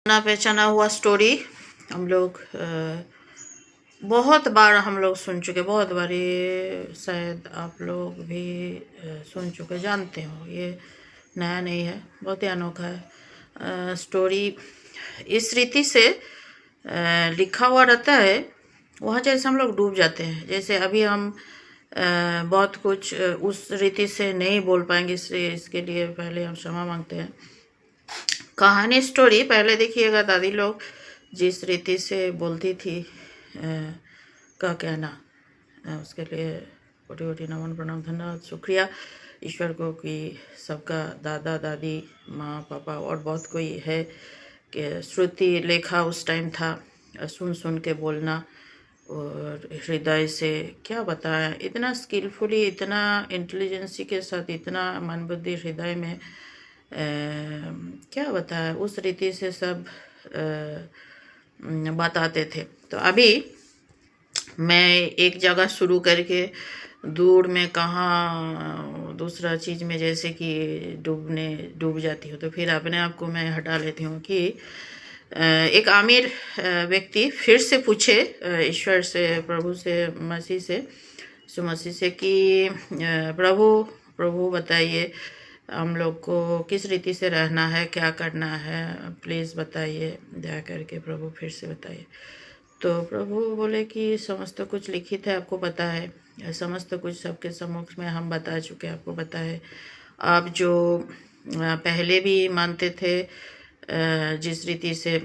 ना पहचाना हुआ स्टोरी हम लोग बहुत बार हम लोग सुन चुके, बहुत बार। ये शायद आप लोग भी सुन चुके, जानते हो। ये नया नहीं है, बहुत ही अनोखा है। स्टोरी इस रीति से लिखा हुआ रहता है, वहाँ जैसे हम लोग डूब जाते हैं। जैसे अभी हम बहुत कुछ उस रीति से नहीं बोल पाएंगे, इसलिए इसके लिए पहले हम क्षमा मांगते हैं। कहानी स्टोरी पहले देखिएगा, दादी लोग जिस रीति से बोलती थी का कहना, उसके लिए कोटि कोटि नमन प्रणाम धन्यवाद शुक्रिया ईश्वर को कि सबका दादा दादी माँ पापा और बहुत कोई है कि श्रुति लेखा उस टाइम था, सुन सुन के बोलना और हृदय से क्या बताया, इतना स्किलफुली, इतना इंटेलिजेंसी के साथ, इतना मन बुद्धि हृदय में क्या बताया, उस रीति से सब बताते थे। तो अभी मैं एक जगह शुरू करके दूर में कहाँ दूसरा चीज़ में जैसे कि डूब जाती हूँ, तो फिर अपने आप को मैं हटा लेती हूँ कि एक आमिर व्यक्ति फिर से पूछे ईश्वर से, प्रभु से, मसीह से कि प्रभु बताइए हम लोग को किस रीति से रहना है, क्या करना है, प्लीज़ बताइए दया करके प्रभु, फिर से बताइए। तो प्रभु बोले कि समस्त कुछ लिखित है, आपको पता है, समस्त कुछ सबके सम्मुख में हम बता चुके, आपको पता है। आप जो पहले भी मानते थे, जिस रीति से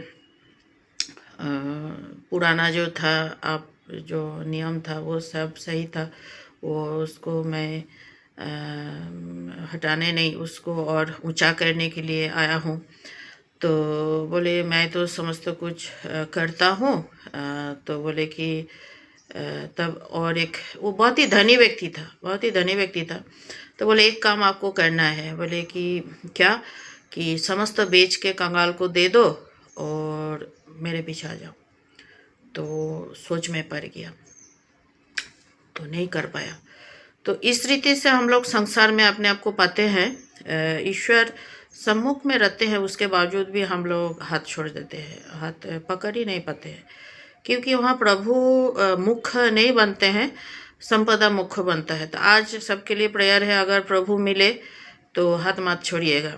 पुराना जो था, आप जो नियम था वो सब सही था, वो उसको मैं हटाने नहीं, उसको और ऊंचा करने के लिए आया हूँ। तो बोले मैं तो समस्त कुछ करता हूँ। तो बोले कि तब और एक वो बहुत ही धनी व्यक्ति था, बहुत ही धनी व्यक्ति था। तो बोले एक काम आपको करना है। बोले कि क्या? कि समस्त बेच के कंगाल को दे दो और मेरे पीछे आ जाओ। तो सोच में पड़ गया, तो नहीं कर पाया। तो इस रीति से हम लोग संसार में अपने आप को पाते हैं, ईश्वर सम्मुख में रहते हैं, उसके बावजूद भी हम लोग हाथ छोड़ देते हैं, हाथ पकड़ ही नहीं पाते हैं, क्योंकि वहाँ प्रभु मुख्य नहीं बनते हैं, संपदा मुख्य बनता है। तो आज सबके लिए प्रेयर है, अगर प्रभु मिले तो हाथ मत छोड़िएगा।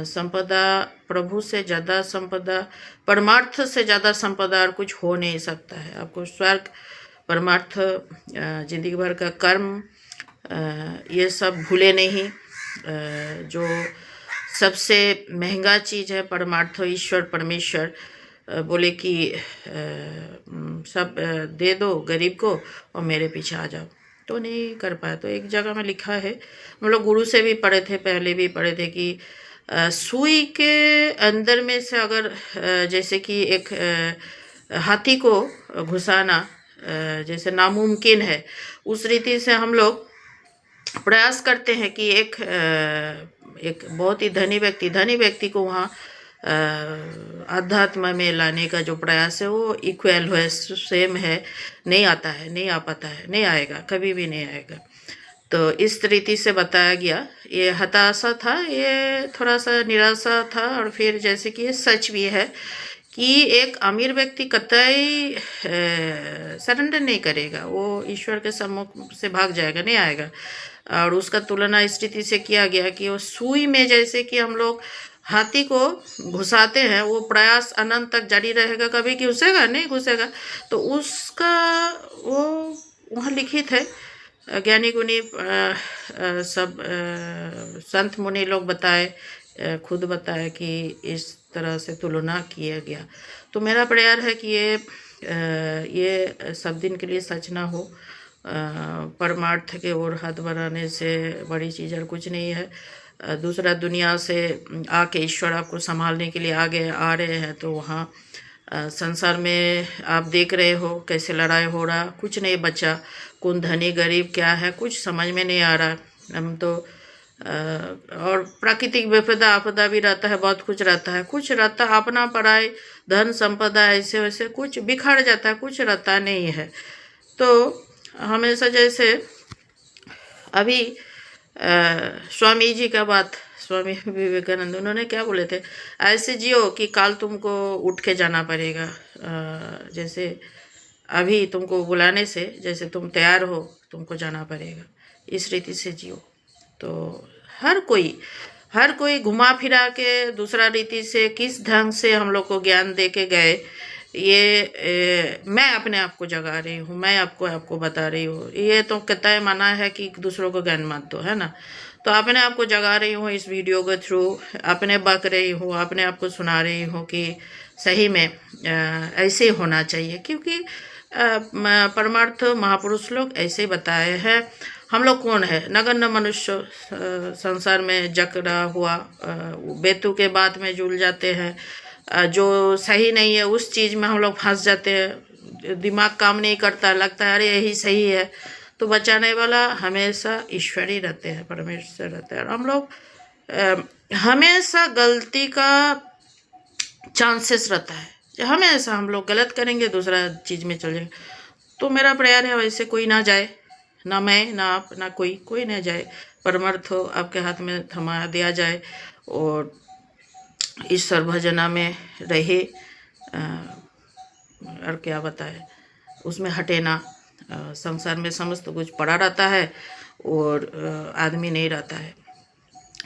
संपदा प्रभु से ज़्यादा संपदा, परमार्थ से ज़्यादा संपदा और कुछ हो नहीं सकता है। आपको स्वर्ग, परमार्थ, जिंदगी भर का कर्म, ये सब भूले नहीं। जो सबसे महंगा चीज़ है परमार्थ, ईश्वर परमेश्वर बोले कि सब दे दो गरीब को और मेरे पीछे आ जाओ। तो नहीं कर पाया। तो एक जगह में लिखा है, हम लोग गुरु से भी पढ़े थे, पहले भी पढ़े थे कि सुई के अंदर में से अगर जैसे कि एक हाथी को घुसाना जैसे नामुमकिन है, उस रीति से हम लोग प्रयास करते हैं कि एक बहुत ही धनी व्यक्ति को वहाँ अध्यात्म में लाने का जो प्रयास है वो इक्वल है, सेम है, नहीं आता है, नहीं आ पाता है, नहीं आएगा, कभी भी नहीं आएगा। तो इस रीति से बताया गया। ये हताशा था, ये थोड़ा सा निराशा था, और फिर जैसे कि ये सच भी है कि एक अमीर व्यक्ति कतई सरेंडर नहीं करेगा, वो ईश्वर के सम्मुख से भाग जाएगा, नहीं आएगा। और उसका तुलना इस स्थिति से किया गया कि वो सुई में जैसे कि हम लोग हाथी को घुसाते हैं, वो प्रयास अनंत तक जारी रहेगा, कभी घुसेगा नहीं, घुसेगा। तो उसका वो वहाँ लिखित है, ज्ञानी गुनी सब संत मुनि लोग बताए, खुद बताए कि इस तरह से तुलना किया गया। तो मेरा प्रेयर है कि ये सब दिन के लिए सच ना हो। परमार्थ के ओर हाथ बढ़ाने से बड़ी चीज़ और कुछ नहीं है। दूसरा दुनिया से आके ईश्वर आपको संभालने के लिए आगे आ रहे हैं, तो वहाँ संसार में आप देख रहे हो कैसे लड़ाई हो रहा, कुछ नहीं बचा, कौन धनी गरीब क्या है कुछ समझ में नहीं आ रहा। हम तो और प्राकृतिक विपदा आपदा भी रहता है, बहुत कुछ रहता है, कुछ रहता अपना पराई, धन संपदा ऐसे वैसे कुछ बिखर जाता है, कुछ रहता नहीं है। तो हमेशा जैसे अभी स्वामी जी का बात स्वामी विवेकानंद उन्होंने क्या बोले थे, ऐसे जियो कि कल तुमको उठ के जाना पड़ेगा। जैसे अभी तुमको बुलाने से जैसे तुम तैयार हो, तुमको जाना पड़ेगा, इस रीति से जियो। तो हर कोई घुमा फिरा के दूसरा रीति से किस ढंग से हम लोग को ज्ञान दे के गए, ये मैं अपने आप को जगा रही हूँ, मैं आपको बता रही हूँ। ये तो तय माना है कि दूसरों को ज्ञान मत दो, है ना। तो अपने आप को जगा रही हूँ इस वीडियो के थ्रू, अपने बक रही हूँ, अपने आप को सुना रही हूँ कि सही में ऐसे होना चाहिए, क्योंकि परमार्थ महापुरुष लोग ऐसे बताए हैं। हम लोग कौन है, नगण्य मनुष्य, संसार में जकड़ा हुआ, बेतु के बाद में जुड़ जाते हैं। जो सही नहीं है उस चीज़ में हम लोग फंस जाते हैं, दिमाग काम नहीं करता, लगता है अरे यही सही है। तो बचाने वाला हमेशा ईश्वर ही रहते हैं, परमेश्वर रहते हैं। और हम लोग हमेशा गलती का चांसेस रहता है, हमेशा हम लोग गलत करेंगे, दूसरा चीज़ में चलेंगे। तो मेरा प्रेयर है वैसे कोई ना जाए, ना मैं, ना आप, ना कोई ना जाए। परमार्थ आपके हाथ में थमा दिया जाए और ईश्वर भजना में रहे। और क्या बताए, उसमें हटे ना। संसार में समस्त कुछ पड़ा रहता है और आदमी नहीं रहता है,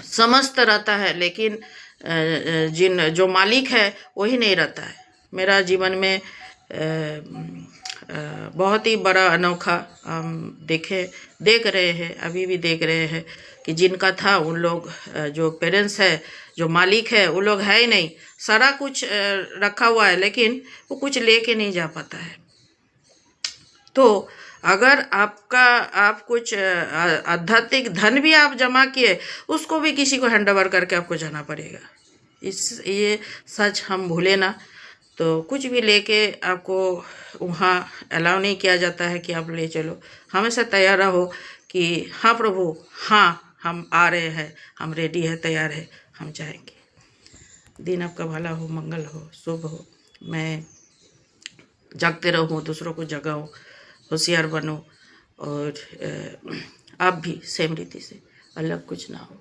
समस्त रहता है, लेकिन जो मालिक है वही नहीं रहता है। मेरा जीवन में बहुत ही बड़ा अनोखा हम देख रहे हैं, अभी भी देख रहे हैं कि जिनका था उन लोग, जो पेरेंट्स है, जो मालिक है, वो लोग है ही नहीं। सारा कुछ रखा हुआ है लेकिन वो कुछ लेके नहीं जा पाता है। तो अगर आप कुछ आध्यात्मिक धन भी आप जमा किए, उसको भी किसी को हैंड ओवर करके आपको जाना पड़ेगा। ये सच हम भूले ना। तो कुछ भी लेके आपको वहाँ अलाउ नहीं किया जाता है कि आप ले चलो। हमेशा तैयार रहो कि हाँ प्रभु, हाँ हम आ रहे हैं, हम रेडी है, तैयार है, हम जाएंगे। दिन आपका भला हो, मंगल हो, शुभ हो। मैं जागते रहूँ, दूसरों को जगाऊँ, होशियार बनो और आप भी सेम रीति से, अलग कुछ ना हो।